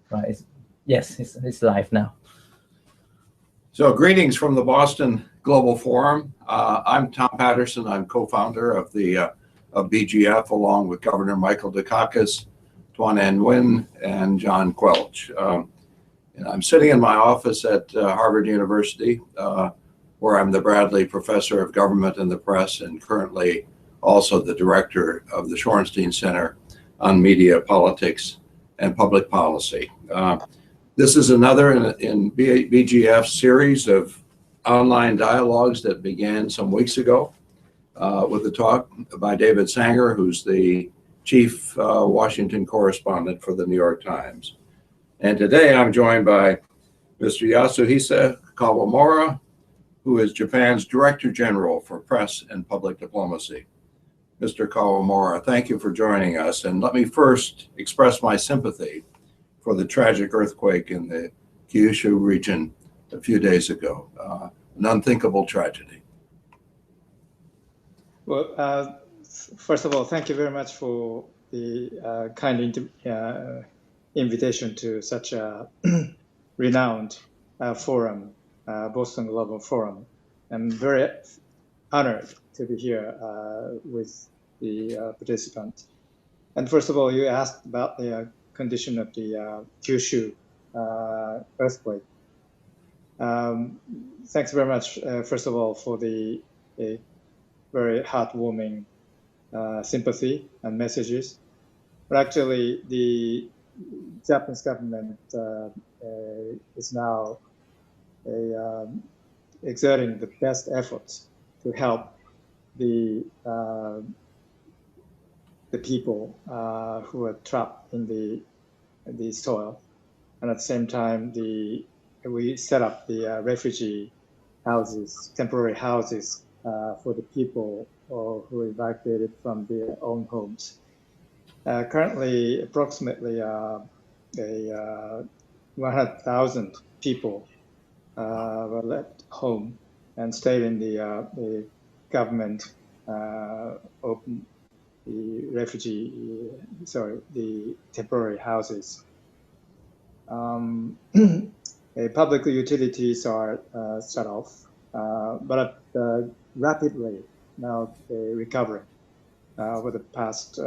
Right. Yes, it's live now. So greetings from the Boston Global Forum. I'm Tom Patterson. I'm co-founder of BGF, along with Governor Michael Dukakis, Tuan Anh Nguyen, and John Quelch. And I'm sitting in my office at Harvard University, where I'm the Bradley Professor of Government and the Press, and currently also the director of the Shorenstein Center on Media, Politics, and Public Policy. This is another in BGF's series of online dialogues that began some weeks ago with a talk by David Sanger, who's the chief Washington correspondent for the New York Times. And today I'm joined by Mr. Yasuhisa Kawamura, who is Japan's Director General for Press and Public Diplomacy. Mr. Kawamura, thank you for joining us. And let me first express my sympathy for the tragic earthquake in the Kyushu region a few days ago. An unthinkable tragedy. Well, first of all, thank you very much for the kind invitation to such a renowned forum, Boston Global Forum. I'm very honored to be here with the participants. And first of all, you asked about the condition of the Kyushu earthquake. Thanks very much, first of all, for the very heartwarming sympathy and messages. But actually, the Japanese government is now exerting the best efforts to help the people who are trapped in the soil, and at the same time, we set up the refugee houses, temporary houses for the people who evacuated from their own homes. Currently, approximately 100,000 people were left home and stayed in the government open the temporary houses. Public utilities are shut off, but at a rapid rate now recovering over the past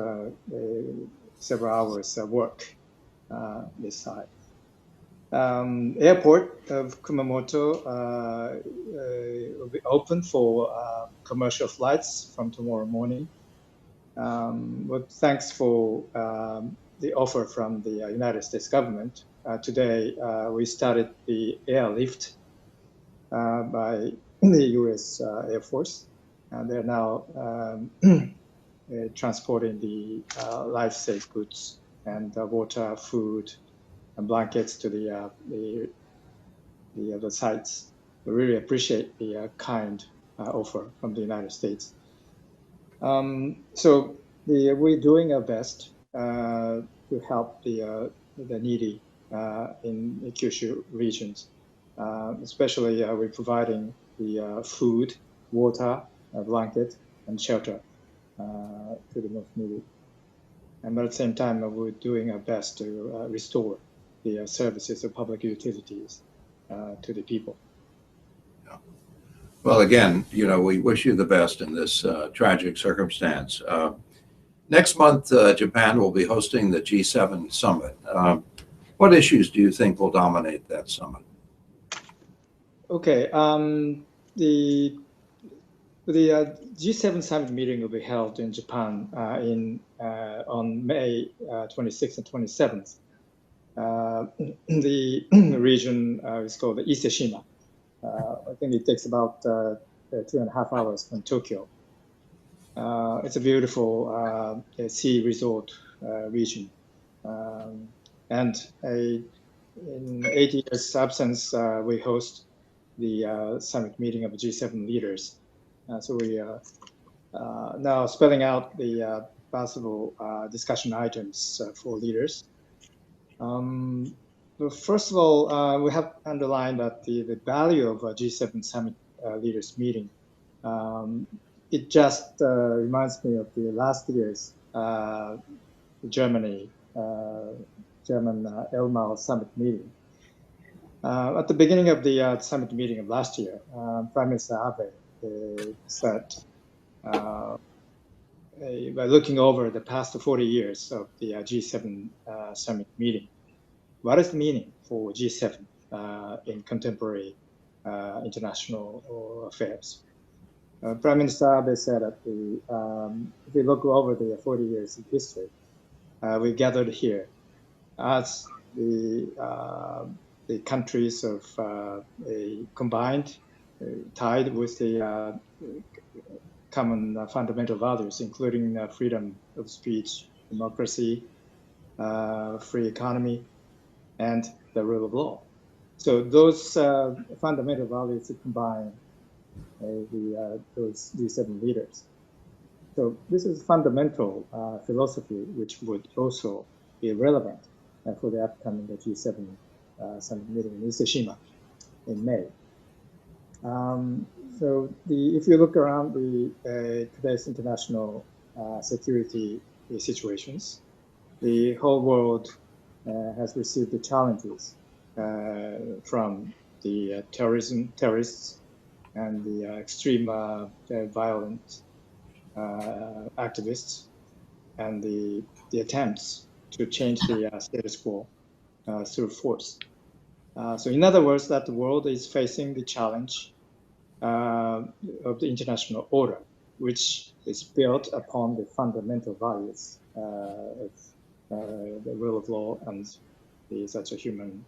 several hours of work this side. Airport of Kumamoto will be open for commercial flights from tomorrow morning. But thanks for the offer from the United States government. Today, we started the airlift by the U.S. Air Force. And they're now transporting the life-safe goods and water, food, and blankets to the sites. We really appreciate the kind offer from the United States. So we're doing our best to help the needy in the Kyushu regions. Especially we're providing the food, water, a blanket, and shelter to the most needy. And at the same time, we're doing our best to restore the services of public utilities to the people. Yeah. Well, again, we wish you the best in this tragic circumstance. Next month, Japan will be hosting the G7 summit. What issues do you think will dominate that summit? Okay, the G7 summit meeting will be held in Japan on May 26th and 27th. The region is called the Iseshima. I think it takes about 2.5 hours from Tokyo. It's a beautiful sea resort region. And in 8 years' absence, we host the summit meeting of the G7 leaders. So we are now spelling out the possible discussion items for leaders. First of all, we have underlined that the value of a G7 summit leaders meeting. It just reminds me of the last year's Germany Chairman Elmao summit meeting. At the beginning of the summit meeting of last year, Prime Minister Abe said, by looking over the past 40 years of the G7 summit meeting, what is the meaning for G7 in contemporary international affairs? Prime Minister Abe said that if we look over the 40 years of history, we gathered here as the countries of a combined, tied with the common fundamental values, including freedom of speech, democracy, free economy, and the rule of law. So those fundamental values combine those G7 leaders. So this is fundamental philosophy, which would also be relevant for the upcoming G7 summit meeting in Ise-Shima in May. So if you look around today's international security situations, the whole world has received the challenges from the terrorists and the extreme violent activists and the attempts to change the status quo through force. So in other words, that the world is facing the challenge of the international order, which is built upon the fundamental values of the rule of law and such a human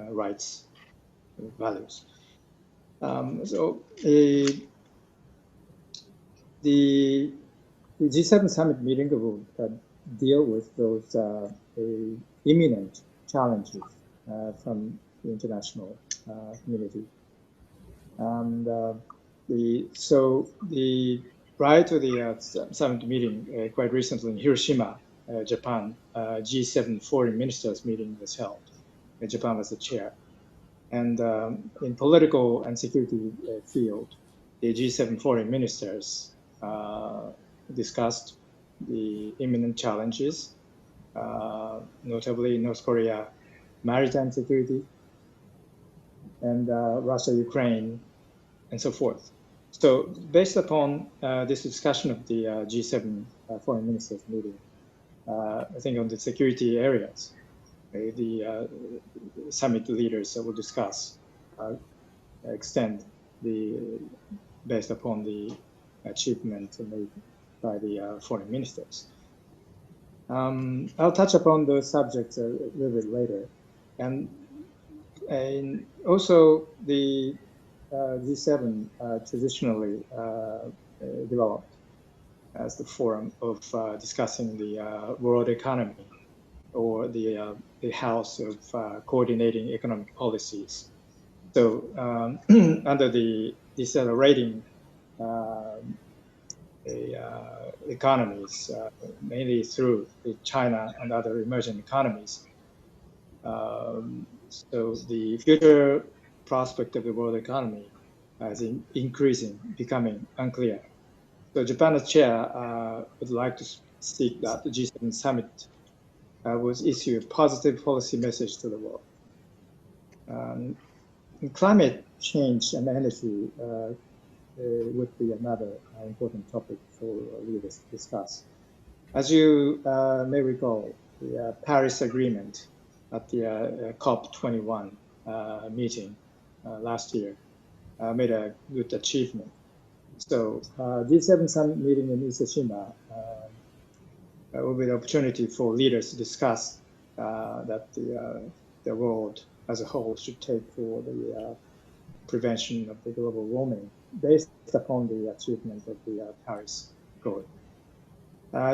rights values. So the G7 summit meeting will deal with those imminent challenges from the international community. And prior to the summit meeting, quite recently in Hiroshima, Japan, G7 foreign ministers meeting was held. Japan was the chair. And in political and security field, the G7 foreign ministers discussed the imminent challenges, notably North Korea maritime security, and Russia, Ukraine, and so forth. So based upon this discussion of the G7 foreign ministers meeting, I think on the security areas, the summit leaders will discuss, extend based upon the achievement made by the foreign ministers. I'll touch upon those subjects a little bit later. And also the G7 traditionally developed as the forum of discussing the world economy, or the house of coordinating economic policies. So under the decelerating economies, mainly through China and other emerging economies, so the future prospect of the world economy is increasing, becoming unclear. So Japan as chair would like to seek that the G7 summit would issue a positive policy message to the world. Climate change and energy would be another important topic for leaders to discuss. As you may recall, the Paris Agreement at the COP21 meeting last year made a good achievement. So G7 summit meeting in Ise-Shima will be the opportunity for leaders to discuss that the world as a whole should take for the prevention of the global warming based upon the achievement of the Paris goal.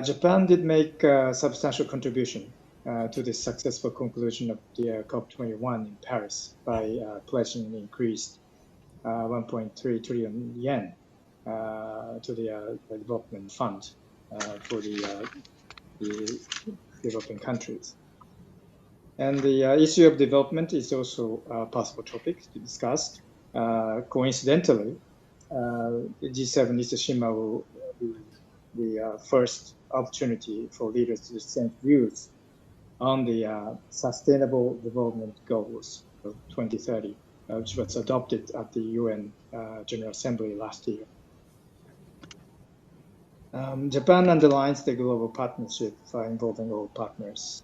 Japan did make a substantial contribution to the successful conclusion of the COP21 in Paris by pledging an increased 1.3 trillion yen to the development fund for the developing countries. And the issue of development is also a possible topic to discuss. Coincidentally, the G7 Ise-Shima will be the first opportunity for leaders to exchange views on the Sustainable Development Goals of 2030, which was adopted at the UN General Assembly last year. Japan underlines the global partnership involving all partners,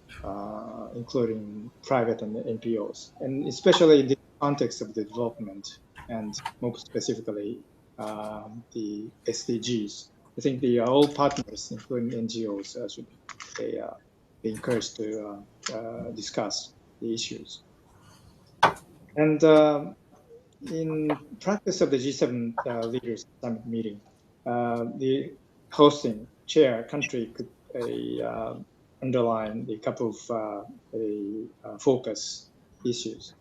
including private and NPOs, and especially in the context of the development, and more specifically, the SDGs. I think all partners, including NGOs, should be encouraged to discuss the issues. And in practice of the G7 Leaders Summit meeting, the hosting chair country could underline a couple of focal issues.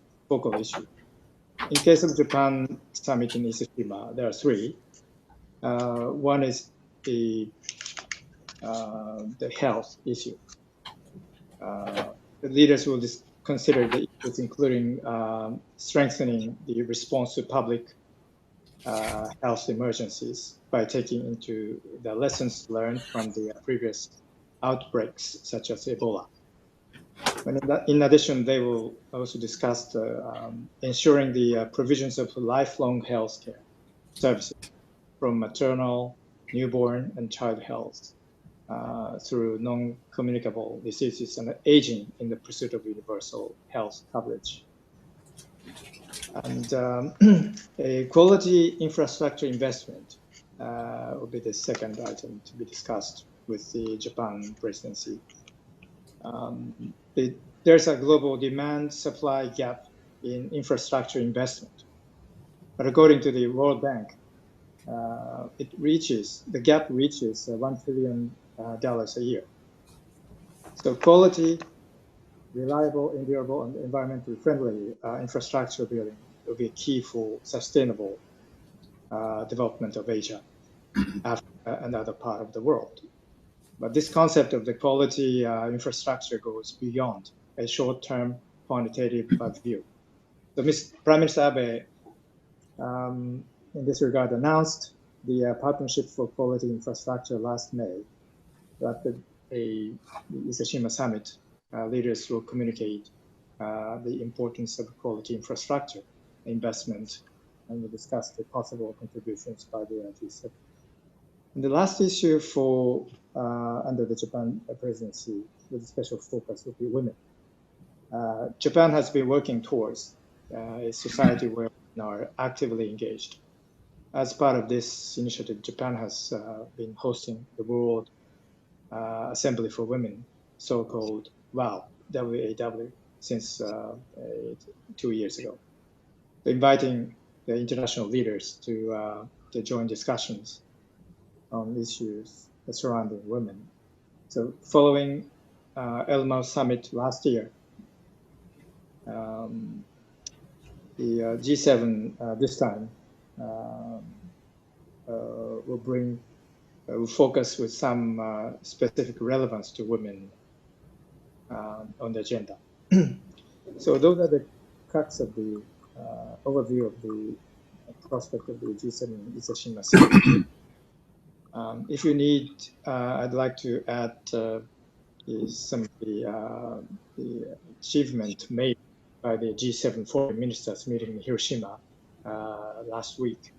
In case of Japan summit in Ise-Shima, there are three. One is the health issue. The leaders will consider the issues including strengthening the response to public health emergencies by taking into the lessons learned from the previous outbreaks, such as Ebola. In addition, they will also discuss ensuring the provisions of lifelong health care services from maternal, newborn, and child health through non-communicable diseases and aging in the pursuit of universal health coverage. And a quality infrastructure investment will be the second item to be discussed with the Japan presidency. There's a global demand-supply gap in infrastructure investment. But according to the World Bank, the gap reaches $1 trillion a year. So quality, reliable, endurable, and environmentally friendly infrastructure building will be key for sustainable development of Asia, Africa, and other part of the world. But this concept of the quality infrastructure goes beyond a short-term quantitative view. So Prime Minister Abe, in this regard, announced the Partnership for Quality Infrastructure last May. At the Ise-Shima Summit, leaders will communicate the importance of quality infrastructure investment and will discuss the possible contributions by the G7. And the last issue for under the Japan presidency with a special focus will be women. Japan has been working towards a society where women are actively engaged. As part of this initiative, Japan has been hosting the World Assembly for Women, so-called WOW, W-A-W, since 2 years ago, inviting the international leaders to join discussions on issues surrounding women. So following Elmau Summit last year, the G7 this time will focus with some specific relevance to women on the agenda. So those are the crux of the overview of the prospect of the G7 Ise-Shima Summit. If you need, I'd like to add some of the achievement made by the G7 foreign ministers meeting in Hiroshima last week.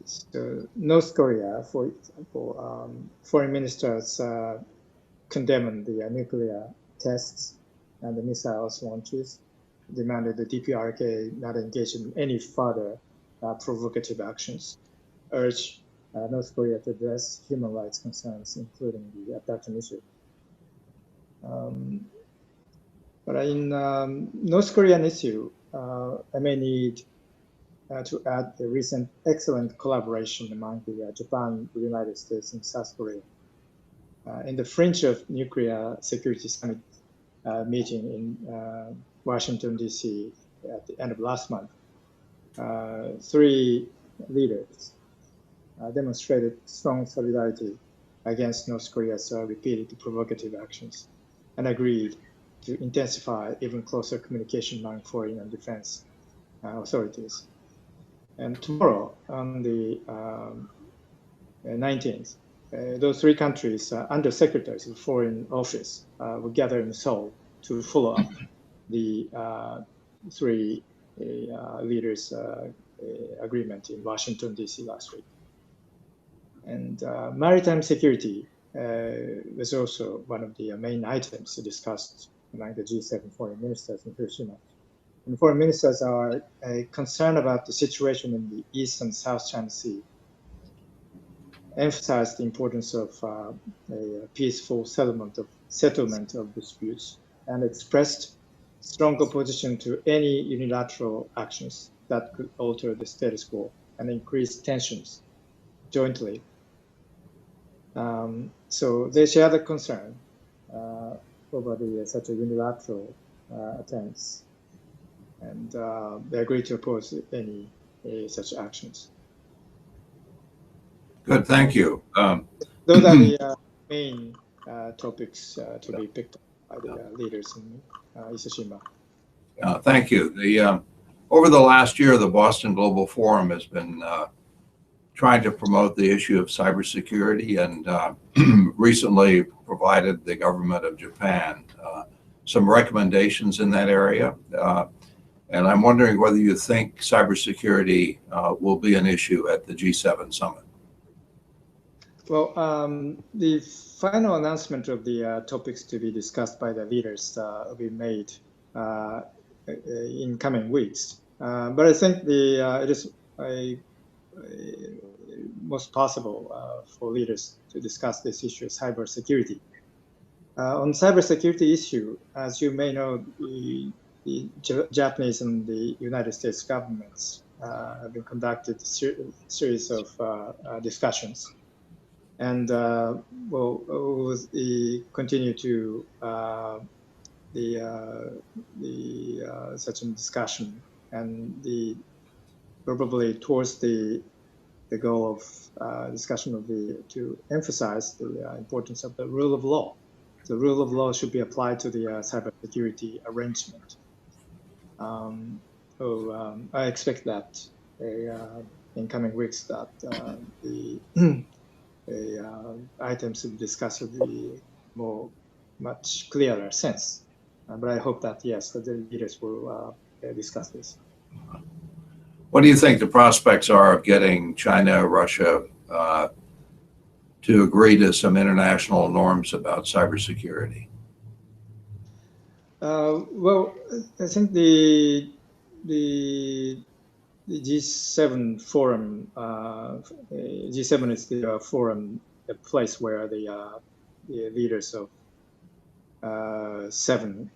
So North Korea, for example, foreign ministers condemned the nuclear tests and the missiles launches, demanded the DPRK not engage in any further provocative actions, urged North Korea to address human rights concerns, including the abduction issue. But in North Korean issue, I may need to add the recent excellent collaboration among the Japan, the United States, and South Korea. In the fringe of nuclear security summit meeting in Washington, D.C. at the end of last month, 3 leaders demonstrated strong solidarity against North Korea's repeated provocative actions and agreed to intensify even closer communication among foreign and defense authorities. And tomorrow, on the 19th, those three countries under secretaries of foreign office will gather in Seoul to follow up the three leaders' agreement in Washington, D.C. last week. And maritime security was also one of the main items discussed among the G7 foreign ministers in Hiroshima. And foreign ministers are concerned about the situation in the East and South China Sea, emphasized the importance of a peaceful settlement of disputes, and expressed strong opposition to any unilateral actions that could alter the status quo and increase tensions jointly. So they share the concern over such a unilateral attempts, and they agree to oppose any such actions. Good, thank you. Those are the main topics to be picked up by the leaders in Ise-Shima. Thank you. Over the last year, the Boston Global Forum has been trying to promote the issue of cybersecurity, and recently provided the government of Japan some recommendations in that area. And I'm wondering whether you think cybersecurity will be an issue at the G7 summit. Well, the final announcement of the topics to be discussed by the leaders will be made in coming weeks. But I think it is most possible for leaders to discuss this issue of cybersecurity. On cybersecurity issue, as you may know, the Japanese and the United States governments have been conducted a series of discussions. And we'll continue to such a discussion, and probably towards the goal of discussion of to emphasize the importance of the rule of law. The rule of law should be applied to the cybersecurity arrangement. I expect that in coming weeks that the items to be discussed will be much clearer sense. But I hope that, yes, that the leaders will discuss this. What do you think the prospects are of getting China, Russia to agree to some international norms about cybersecurity? Well, I think the G7 forum, G7 is the forum, a place where the leaders of 7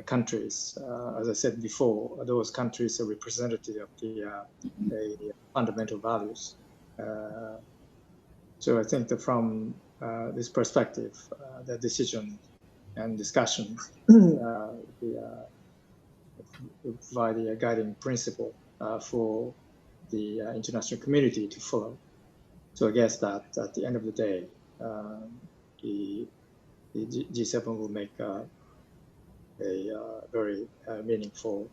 countries, as I said before, those countries are representative of the fundamental values. So I think that from this perspective, the decision and discussions provide a guiding principle for the international community to follow. So I guess that at the end of the day, the G7 will make a very meaningful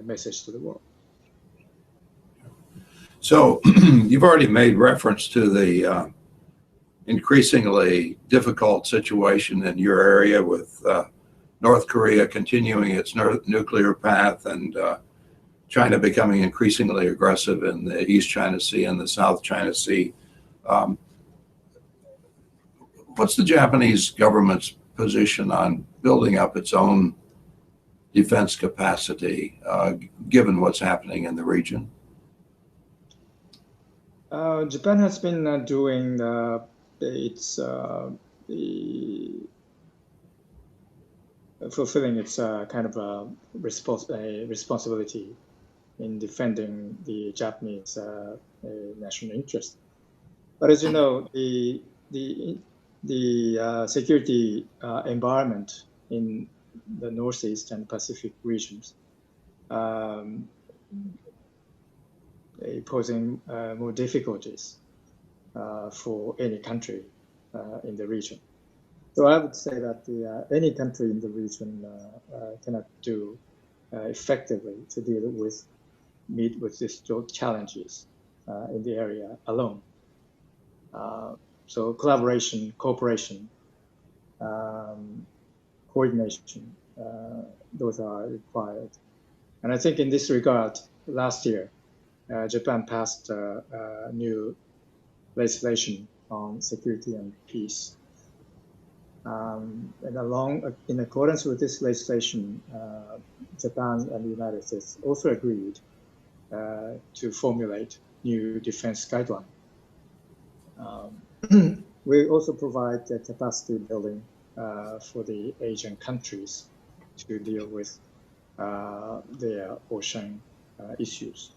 message to the world. So you've already made reference to the increasingly difficult situation in your area with North Korea continuing its nuclear path, and China becoming increasingly aggressive in the East China Sea and the South China Sea. What's the Japanese government's position on building up its own defense capacity, given what's happening in the region? Japan has been doing fulfilling its kind of responsibility in defending the Japanese national interest. But as you know, the security environment in the Northeast and Pacific regions posing more difficulties for any country in the region. So I would say that any country in the region cannot do effectively to meet with these challenges in the area alone. So collaboration, cooperation, coordination, those are required. And I think in this regard, last year, Japan passed new legislation on security and peace. And in accordance with this legislation, Japan and the United States also agreed to formulate new defense guidelines. We also provide the capacity building for the Asian countries to deal with their ocean issues.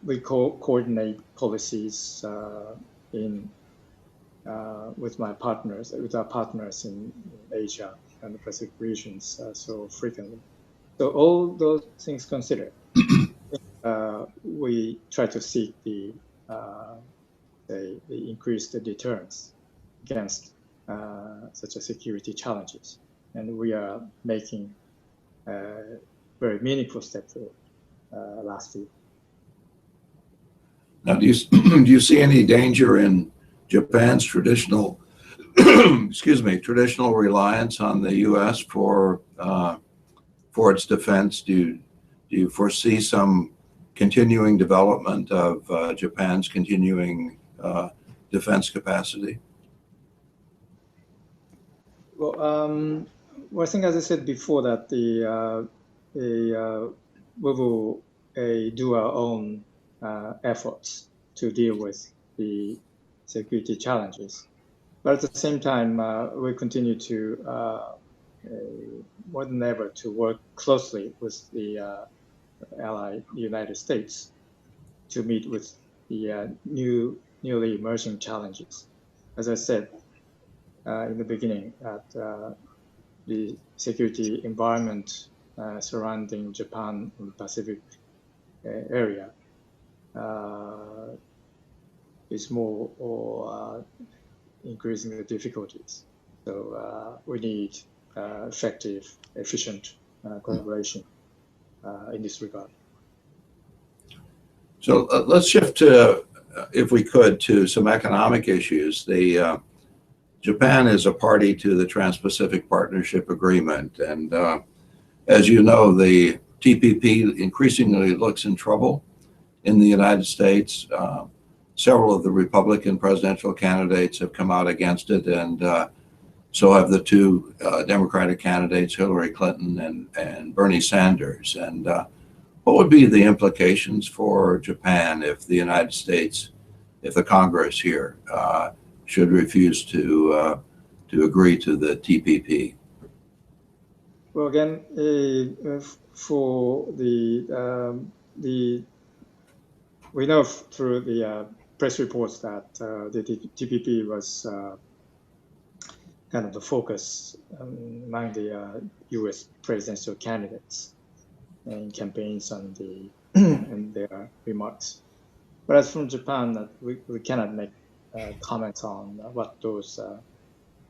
We coordinate policies with our partners in Asia and the Pacific regions so frequently. So all those things considered, we try to seek the increased deterrence against such a security challenges, and we are making very meaningful steps forward last year. Now, do you see any danger in Japan's traditional, traditional reliance on the U.S. for its defense? Do you foresee some continuing development of Japan's continuing defense capacity? Well, I think, as I said before, that we will do our own efforts to deal with the security challenges. But at the same time, we continue to, more than ever, to work closely with the ally, the United States, to meet with the newly emerging challenges. As I said in the beginning, that the security environment surrounding Japan in the Pacific area is more or increasing the difficulties. So we need effective, efficient collaboration in this regard. So let's shift to, if we could, to some economic issues. Japan is a party to the Trans-Pacific Partnership Agreement, and as you know, the TPP increasingly looks in trouble in the United States. Several of the Republican presidential candidates have come out against it, and so have the two Democratic candidates, Hillary Clinton and Bernie Sanders. And what would be the implications for Japan if the United States, if the Congress here should refuse to agree to the TPP? Well, again, for we know through the press reports that the TPP was kind of the focus among the U.S. presidential candidates in campaigns and their remarks. But as from Japan, that we cannot make comments on what those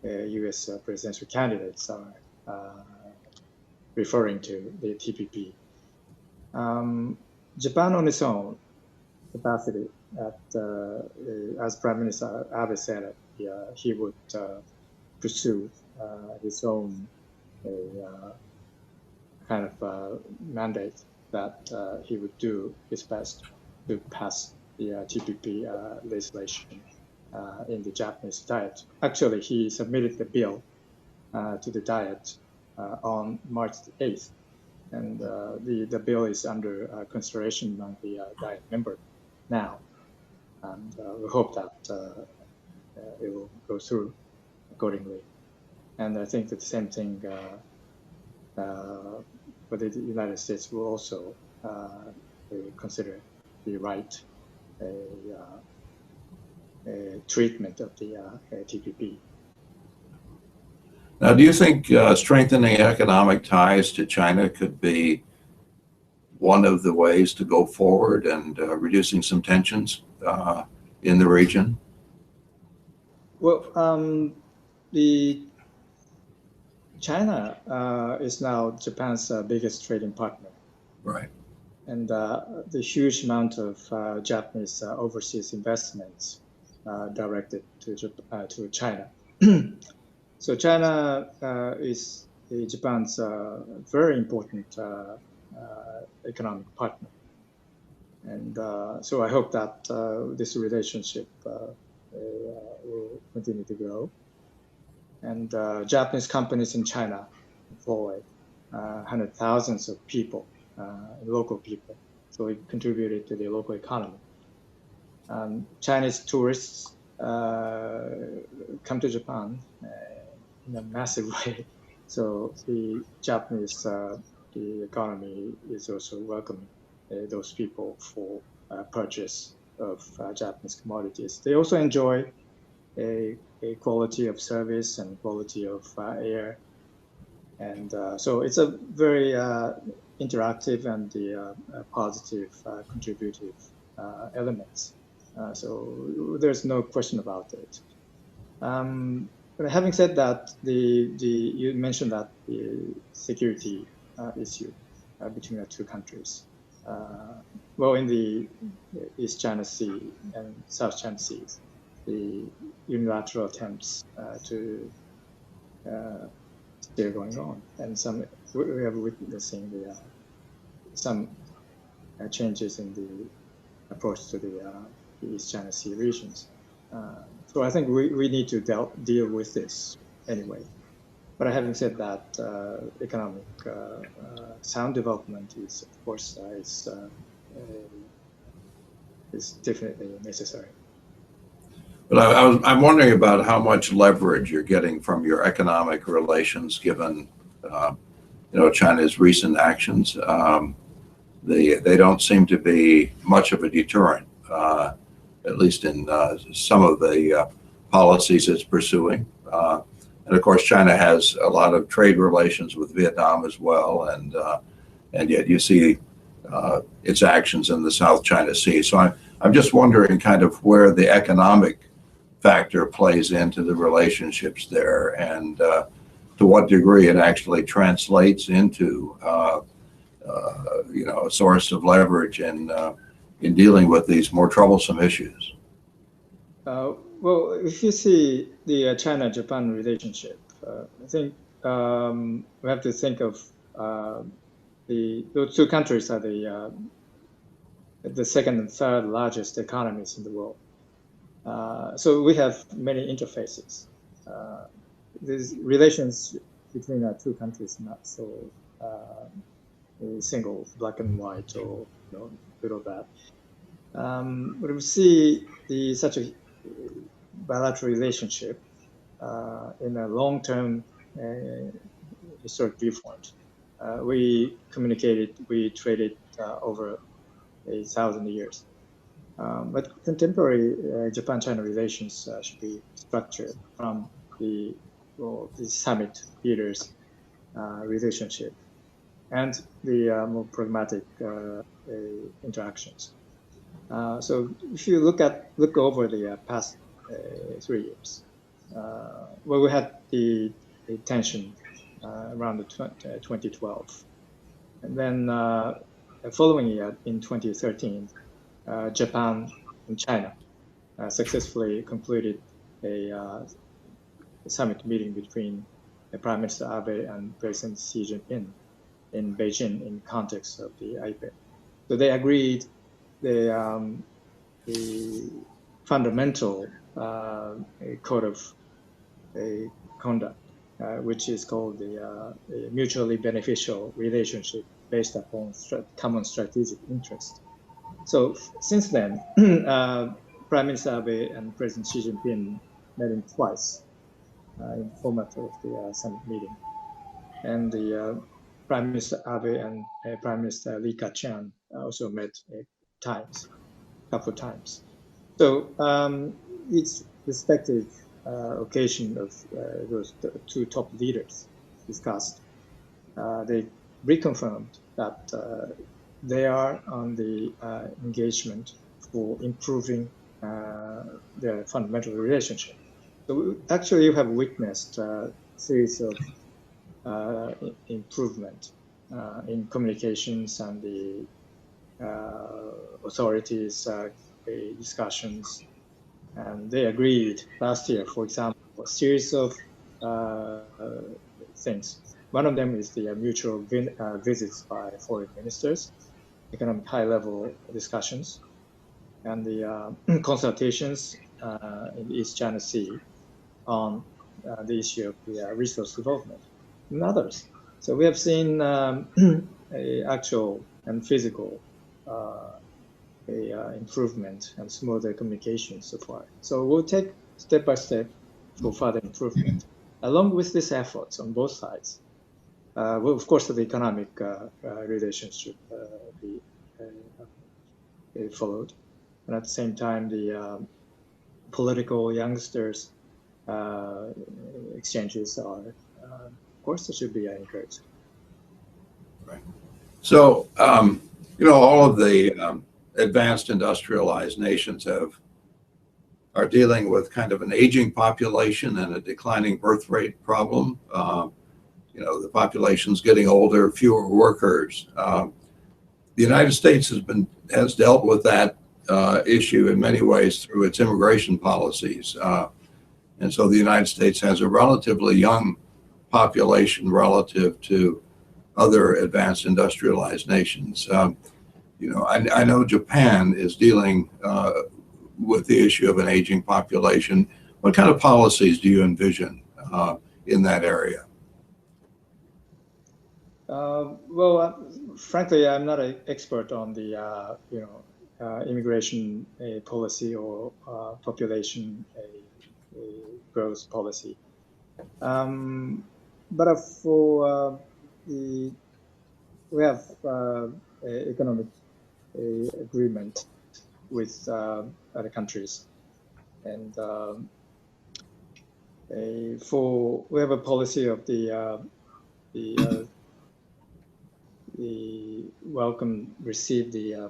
U.S. presidential candidates are referring to the TPP. Japan on its own capacity, as Prime Minister Abe said, he would pursue his own kind of mandate that he would do his best to pass the TPP legislation in the Japanese Diet. Actually, he submitted the bill to the Diet on March 8th, and the bill is under consideration among the Diet members now, and we hope that it will go through accordingly. And I think that the same thing for the United States will also consider the right treatment of the TPP. Now, do you think strengthening economic ties to China could be one of the ways to go forward and reducing some tensions in the region? Well, China is now Japan's biggest trading partner. Right. and the huge amount of Japanese overseas investments directed to China. So China is Japan's very important economic partner. And so I hope that this relationship will continue to grow. And Japanese companies in China employ hundred thousands of people, local people. So it contributed to the local economy. Chinese tourists come to Japan in a massive way. So the Japanese the economy is also welcoming those people for purchase of Japanese commodities. They also enjoy a quality of service and quality of air. And so it's a very interactive and positive contributive elements. So there's no question about it. But having said that, you mentioned that the security issue between the two countries. Well, in the East China Sea and South China Seas, the unilateral attempts to still going on, and we are witnessing some changes in the approach to the East China Sea regions. So I think we need to deal with this anyway. But having said that, economic sound development is, of course, is definitely necessary. But I'm wondering about how much leverage you're getting from your economic relations, given China's recent actions. They don't seem to be much of a deterrent, at least in some of the policies it's pursuing. And of course, China has a lot of trade relations with Vietnam as well, and yet you see its actions in the South China Sea. So I'm just wondering kind of where the economic factor plays into the relationships there, and to what degree it actually translates into a source of leverage in dealing with these more troublesome issues. Well, if you see the China-Japan relationship, I think we have to think of those two countries are the second and third largest economies in the world. So we have many interfaces. These relations between our two countries are not so single, black and white, or good or bad. But we see such a bilateral relationship in a long-term historic viewpoint. We communicated, we traded over 1,000 years. But contemporary Japan-China relations should be structured from the summit leaders' relationship and the more pragmatic interactions. So if you look over the past 3 years, well, we had the tension around 2012, and then following year in 2013, Japan and China successfully concluded a summit meeting between Prime Minister Abe and President Xi Jinping in Beijing in context of the IPEF. So they agreed the fundamental code of conduct, which is called the mutually beneficial relationship based upon common strategic interest. So since then, Prime Minister Abe and President Xi Jinping met in twice in the format of the summit meeting. And the Prime Minister Abe and Prime Minister Li Keqiang also met a couple of times. So each respective occasion of those two top leaders discussed, they reconfirmed that they are on the engagement for improving their fundamental relationship. So actually, you have witnessed a series of improvement in communications and the authorities discussions, and they agreed last year, for example, a series of things. One of them is the mutual visits by foreign ministers, economic high-level discussions, and the consultations in the East China Sea on the issue of the resource development and others. So we have seen actual and physical improvement and smoother communication so far. So we'll take step by step for further improvement. Along with these efforts on both sides, well, of course, the economic relationship be followed, and at the same time, the political youngsters exchanges are, of course, should be encouraged. Right. So, all of the advanced industrialized nations are dealing with kind of an aging population and a declining birth rate problem. The population's getting older, fewer workers. The United States has dealt with that issue in many ways through its immigration policies. And so the United States has a relatively young population relative to other advanced industrialized nations. I know Japan is dealing with the issue of an aging population. What kind of policies do you envision in that area? Frankly, I'm not an expert on the immigration policy or population growth policy. But for we have economic agreement with other countries, and we have a policy of the receive the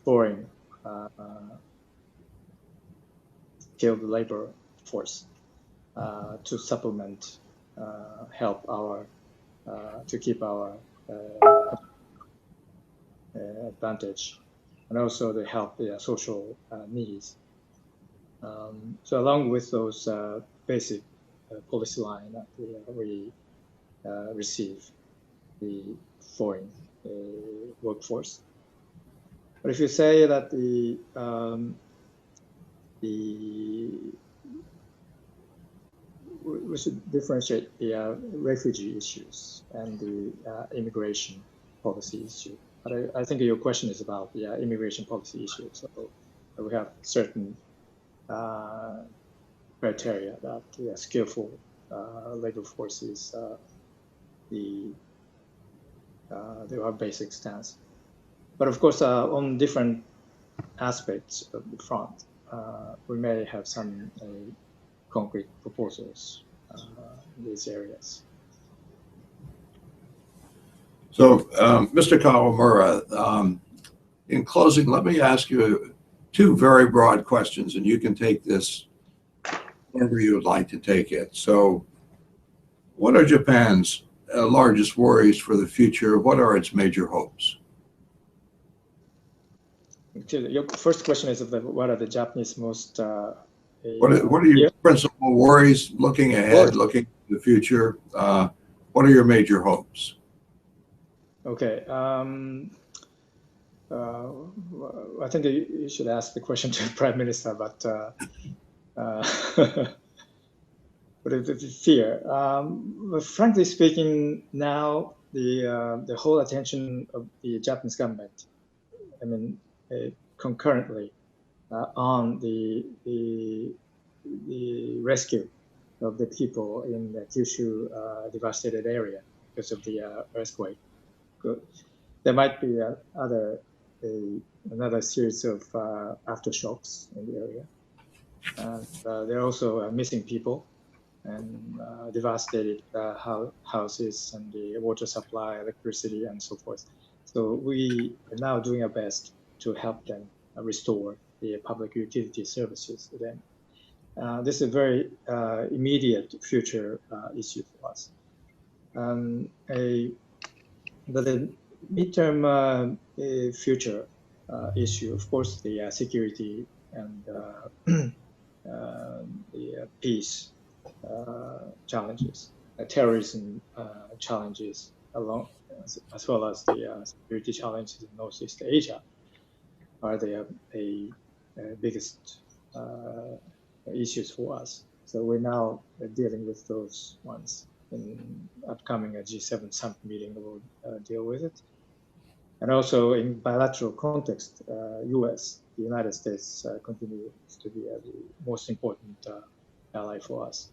foreign skilled labor force to supplement, help our to keep our advantage, and also to help the social needs. So along with those basic policy line that we receive the foreign workforce. But if you say that we should differentiate the refugee issues and the immigration policy issue. But I think your question is about the immigration policy issue. So we have certain criteria that the skillful labor forces there are basic stance. But of course, on different aspects of the front, we may have some concrete proposals in these areas. So, Mr. Kawamura, in closing, let me ask you two very broad questions, and you can take this wherever you would like to take it. So, what are Japan's largest worries for the future? What are its major hopes? Your first question is what are the Japanese most what are your principal worries looking ahead, looking to the future? What are your major hopes? Okay. I think you should ask the question to the Prime Minister, but what is the fear? Frankly speaking, now the whole attention of the Japanese government, I mean, concurrently on the rescue of the people in the Kyushu devastated area because of the earthquake. There might be another series of aftershocks in the area. And there are also missing people and devastated houses and the water supply, electricity, and so forth. So we are now doing our best to help them restore the public utility services to them. This is a very immediate future issue for us. But the midterm future, issue. Of course, the security and the peace challenges, terrorism challenges, as well as the security challenges in Northeast Asia are the biggest issues for us. So we're now dealing with those ones. In upcoming G7 summit meeting, we'll deal with it. And also in bilateral context, US, the United States continues to be the most important ally for us.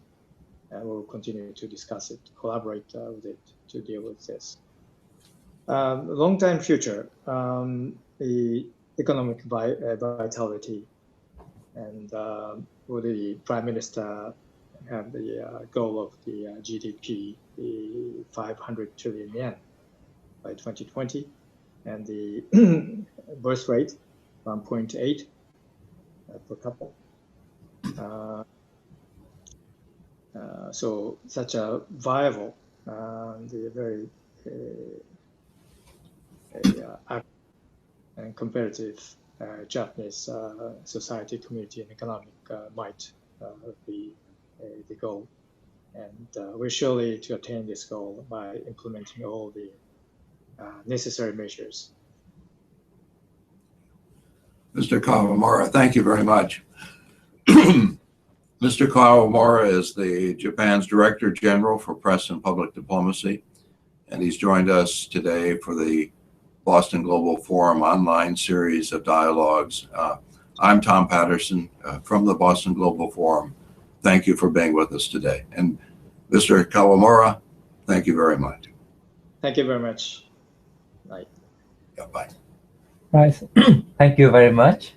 And we'll continue to discuss it, collaborate with it to deal with this. Long-term future, the economic vitality, and will the Prime Minister have the goal of the GDP, the 500 trillion yen by 2020, and the birth rate 1.8 per couple. So such a viable, the very and competitive Japanese society, community, and economic might be the goal. And we're surely to attain this goal by implementing all the necessary measures. Mr. Kawamura, thank you very much. Mr. Kawamura is the Japan's Director General for Press and Public Diplomacy, and he's joined us today for the Boston Global Forum online series of dialogues. I'm Tom Patterson from the Boston Global Forum. Thank you for being with us today. And Mr. Kawamura, thank you very much. Thank you very much. Bye. Yeah, bye. Right. Thank you very much.